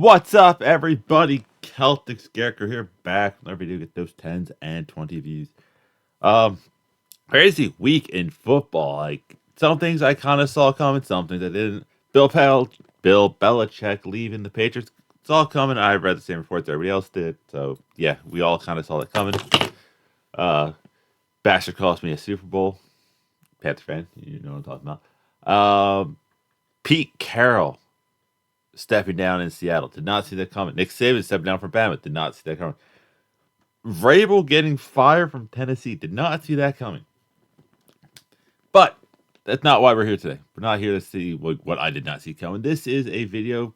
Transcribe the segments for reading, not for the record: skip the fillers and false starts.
What's up, everybody? Celtic Scarecrow here, back whenever you get those 10s and 20 views. Um, Crazy week in football. Like, some things I kind of saw coming, some things I didn't. Bill Belichick leaving the Patriots. It's all coming. I read the same reports everybody else did. So, yeah, we all kind of saw that coming. Uh, Bastard cost me a Super Bowl. Panther fan, you know what I'm talking about. Pete Carroll stepping down in Seattle. Did not see that coming. Nick Saban stepping down from Bama. Did not see that coming. Vrabel getting fired from Tennessee. Did not see that coming. But that's not why we're here today. We're not here to see what I did not see coming. This is a video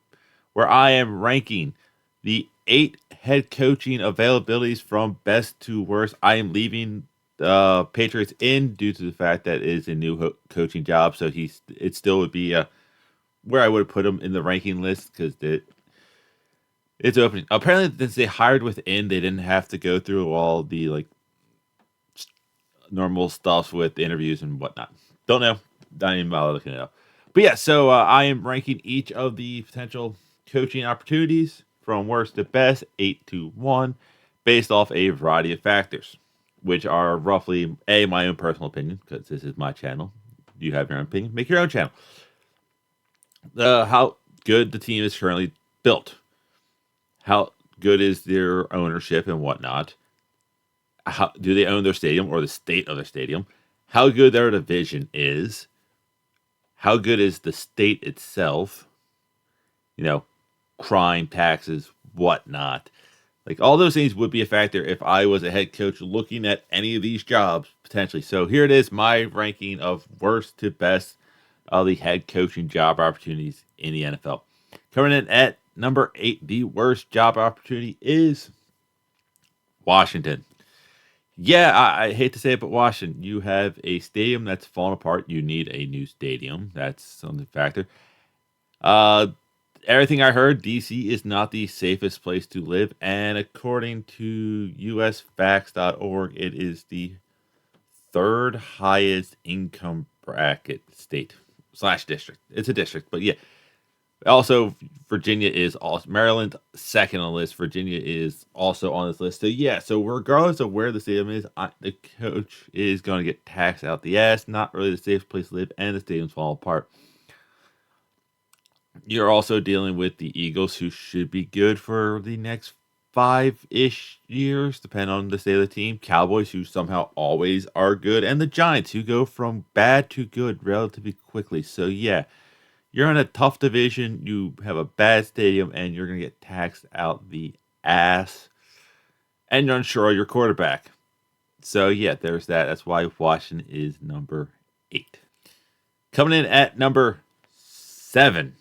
where I am ranking the 8 head coaching availabilities from best to worst. I am leaving the Patriots in due to the fact that it is a new coaching job. So it still would be where I would have put him in the ranking list because it's opening. Apparently, since they hired within, they didn't have to go through all the normal stuff with interviews and whatnot. Don't know. Not even bother looking it up. But yeah, so I am ranking each of the potential coaching opportunities from worst to best, 8 to 1, based off a variety of factors, which are roughly my own personal opinion, because this is my channel. You have your own opinion. Make your own channel. How good the team is currently built. How good is their ownership and whatnot? How do they own their stadium or the state of their stadium? How good their division is? How good is the state itself? You know, crime, taxes, whatnot. Like all those things would be a factor if I was a head coach looking at any of these jobs potentially. So here it is, my ranking of worst to best of the head coaching job opportunities in the NFL. Coming in at number 8, the worst job opportunity is Washington. Yeah, I hate to say it, but Washington, you have a stadium that's fallen apart. You need a new stadium. That's something factor. Uh, Everything I heard, DC is not the safest place to live, and according to USFacts.org, it is the third highest income bracket state slash district. It's a district, but yeah, also, Virginia is also Maryland second on the list. Virginia is also on this list. So yeah, so regardless of where the stadium is, the coach is going to get taxed out the ass. Not really the safest place to live, and the stadium's falling apart. You're also dealing with the Eagles, who should be good for the next 5-ish years, depending on the state of the team. Cowboys, who somehow always are good, and the Giants, who go from bad to good relatively quickly. So yeah, you're in a tough division. You have a bad stadium, and you're going to get taxed out the ass. And you're unsure of your quarterback. So, yeah, there's that. That's why Washington is number 8. Coming in at number 7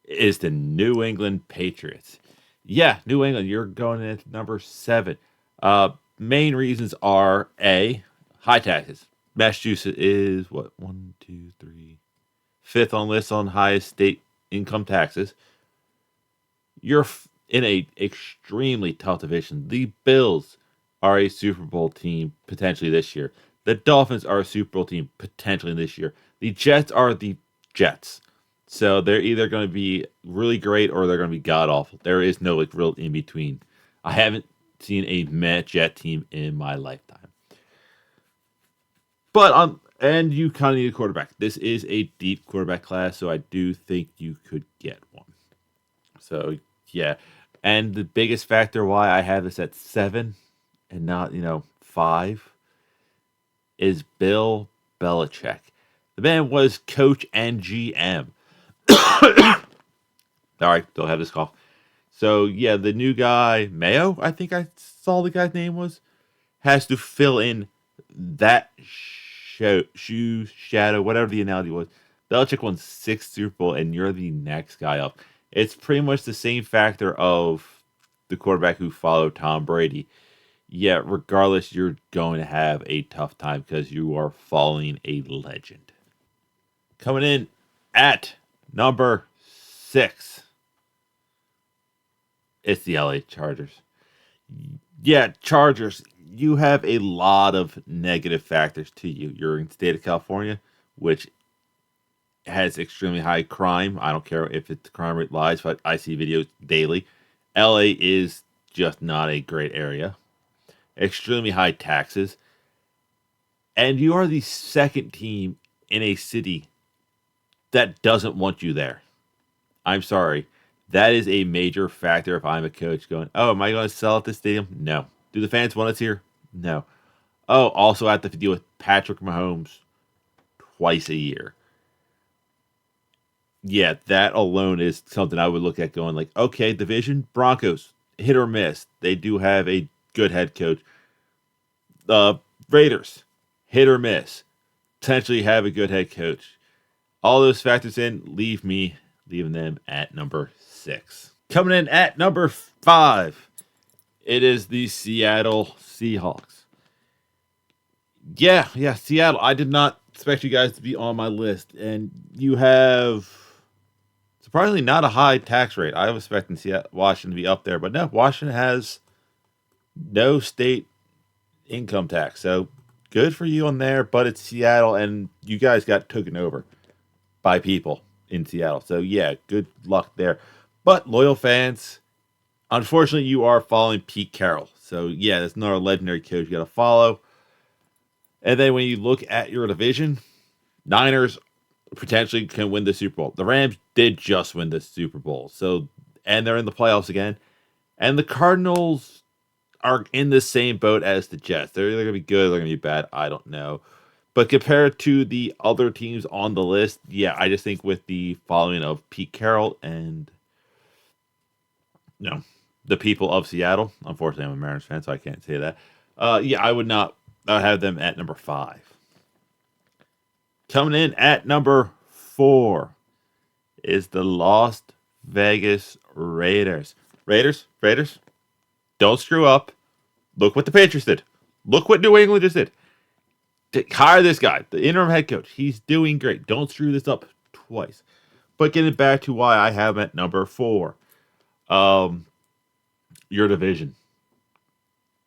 is the New England Patriots. Yeah, New England, you're going in at number 7. Main reasons are A, high taxes. Massachusetts is what? 1, 2, 3, fifth on list on highest state income taxes. You're in a extremely tough division. The Bills are a Super Bowl team potentially this year. The Dolphins are a Super Bowl team potentially this year. The Jets are the Jets. So they're either going to be really great or they're going to be god awful. There is no real in between. I haven't seen a Met Jet team in my lifetime. But and you kind of need a quarterback. This is a deep quarterback class, so I do think you could get one. So yeah, and the biggest factor why I have this at 7 and not 5 is Bill Belichick. The man was coach and GM. All right, still have this cough. So yeah, the new guy Mayo, I think I saw the guy's name was, has to fill in that shoe shadow, whatever the analogy was. Belichick won 6 Super Bowl, and you're the next guy up. It's pretty much the same factor of the quarterback who followed Tom Brady. Yet, regardless, you're going to have a tough time because you are following a legend. Coming in at number 6, it's the LA Chargers. Yeah, Chargers, you have a lot of negative factors to you. You're in the state of California, which has extremely high crime. I don't care if it's crime rate lies, but I see videos daily. LA is just not a great area. Extremely high taxes. And you are the second team in a city that doesn't want you there. I'm sorry. That is a major factor if I'm a coach going, oh, am I going to sell at this stadium? No. Do the fans want us here? No. Oh, also I have to deal with Patrick Mahomes twice a year. Yeah, that alone is something I would look at going like, okay, division, Broncos, hit or miss. They do have a good head coach. The Raiders, hit or miss. Potentially have a good head coach. All those factors in, leaving them at number 6. Coming in at number 5, it is the Seattle Seahawks. Yeah, Seattle. I did not expect you guys to be on my list. And you have surprisingly not a high tax rate. I was expecting Washington to be up there, but no, Washington has no state income tax. So good for you on there, but it's Seattle, and you guys got taken over by people in Seattle. So yeah, good luck there. But loyal fans, unfortunately, you are following Pete Carroll. So yeah, that's another legendary coach you got to follow. And then when you look at your division, Niners potentially can win the Super Bowl. The Rams did just win the Super Bowl. So, and they're in the playoffs again. And the Cardinals are in the same boat as the Jets. They're either going to be good or they're going to be bad. I don't know. But compared to the other teams on the list, yeah, I just think with the following of Pete Carroll and the people of Seattle, unfortunately I'm a Mariners fan, so I can't say that. Yeah, I would not have them at number 5. Coming in at number 4 is the Las Vegas Raiders. Raiders, don't screw up. Look what the Patriots did. Look what New England just did. Hire this guy, the interim head coach. He's doing great. Don't screw this up twice. But getting back to why I have him at number 4. Your division.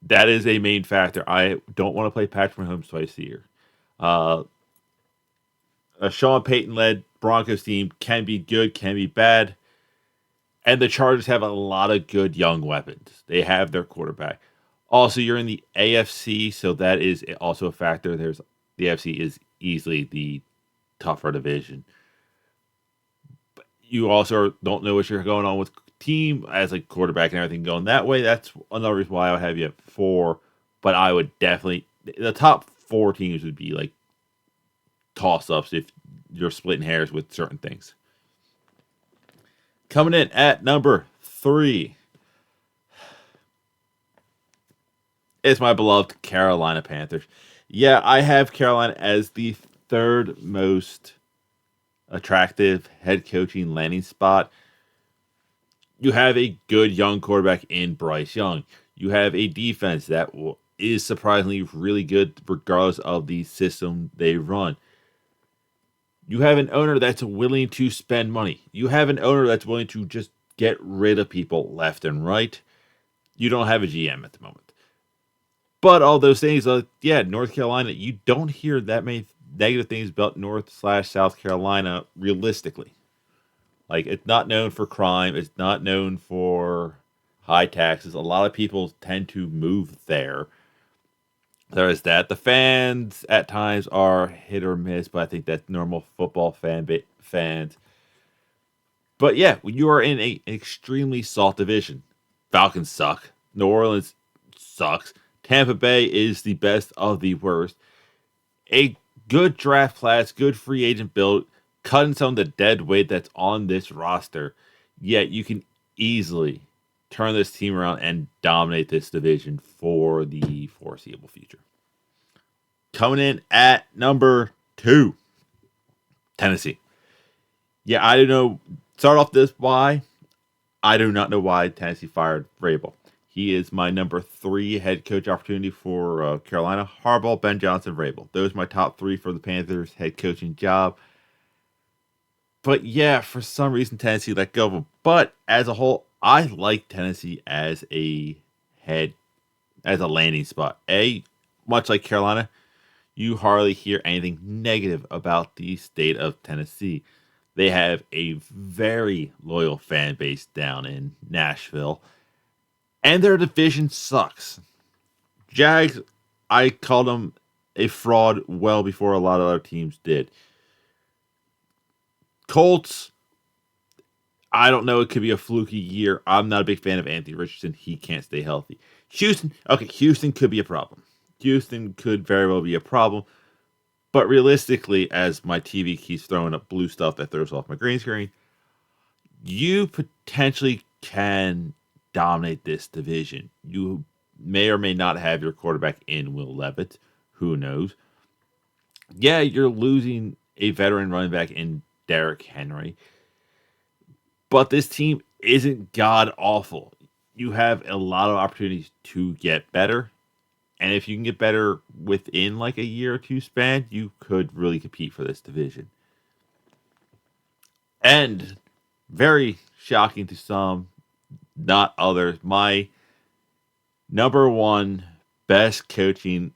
That is a main factor. I don't want to play Patrick Mahomes twice a year. A Sean Payton-led Broncos team can be good, can be bad. And the Chargers have a lot of good young weapons. They have their quarterback. Also, you're in the AFC, so that is also a factor. The AFC is easily the tougher division. But you also don't know what you're going on with team as a quarterback and everything going that way. That's another reason why I would have you at 4. But I would definitely, the top 4 teams would be like toss-ups if you're splitting hairs with certain things. Coming in at number 3 is my beloved Carolina Panthers. Yeah, I have Carolina as the 3rd most attractive head coaching landing spot. You have a good young quarterback in Bryce Young. You have a defense that is surprisingly really good regardless of the system they run. You have an owner that's willing to spend money. You have an owner that's willing to just get rid of people left and right. You don't have a GM at the moment. But all those things, North Carolina, you don't hear that many negative things about North/South Carolina realistically. Like, it's not known for crime. It's not known for high taxes. A lot of people tend to move there. There is that. The fans at times are hit or miss, but I think that's normal football fans. But yeah, when you are in an extremely soft division, Falcons suck. New Orleans sucks. Tampa Bay is the best of the worst. A good draft class, good free agent build, cutting some of the dead weight that's on this roster. Yet you can easily turn this team around and dominate this division for the foreseeable future. Coming in at number 2, Tennessee. Yeah, I don't know. Start off this why. I do not know why Tennessee fired Vrabel. He is my number 3 head coach opportunity for Carolina. Harbaugh, Ben Johnson, Vrabel. Those are my top 3 for the Panthers head coaching job. But yeah, for some reason Tennessee let go of him. But as a whole, I like Tennessee as a landing spot. Much like Carolina, you hardly hear anything negative about the state of Tennessee. They have a very loyal fan base down in Nashville, and their division sucks. Jags, I called them a fraud well before a lot of other teams did. Colts, I don't know. It could be a fluky year. I'm not a big fan of Anthony Richardson. He can't stay healthy. Houston, okay, Houston could be a problem. Houston could very well be a problem. But realistically, as my TV keeps throwing up blue stuff that throws off my green screen, you potentially can dominate this division. You may or may not have your quarterback in Will Levitt. Who knows? Yeah, you're losing a veteran running back in Derrick Henry. But this team isn't god awful. You have a lot of opportunities to get better. And if you can get better within like a year or two span, you could really compete for this division. And very shocking to some, not others, my number one best coaching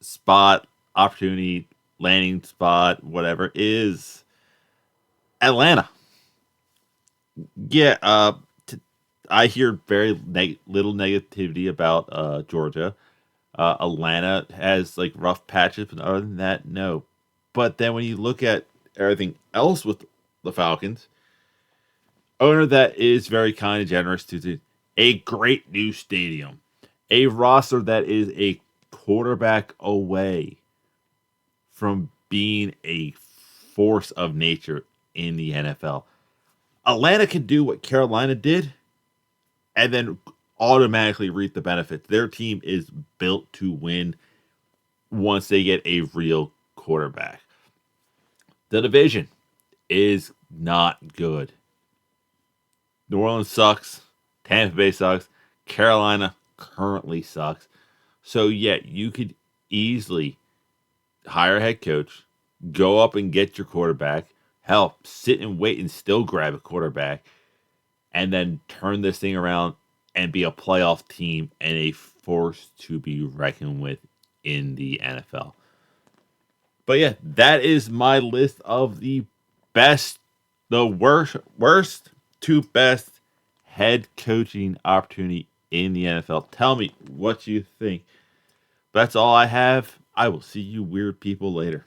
spot, opportunity, landing spot, whatever, is Atlanta. Yeah, I hear very little negativity about Georgia. Atlanta has like rough patches, but other than that, no. But then when you look at everything else with the Falcons, owner that is very kind and generous to a great new stadium, a roster that is a quarterback away from being a force of nature in the NFL. Atlanta can do what Carolina did and then automatically reap the benefits. Their team is built to win once they get a real quarterback. The division is not good. New Orleans sucks. Tampa Bay sucks. Carolina currently sucks. So, yeah, you could easily hire a head coach, go up and get your quarterback, hell, sit and wait and still grab a quarterback, and then turn this thing around and be a playoff team and a force to be reckoned with in the NFL. But yeah, that is my list of the best, the worst to best head coaching opportunity in the NFL. Tell me what you think. That's all I have. I will see you weird people later.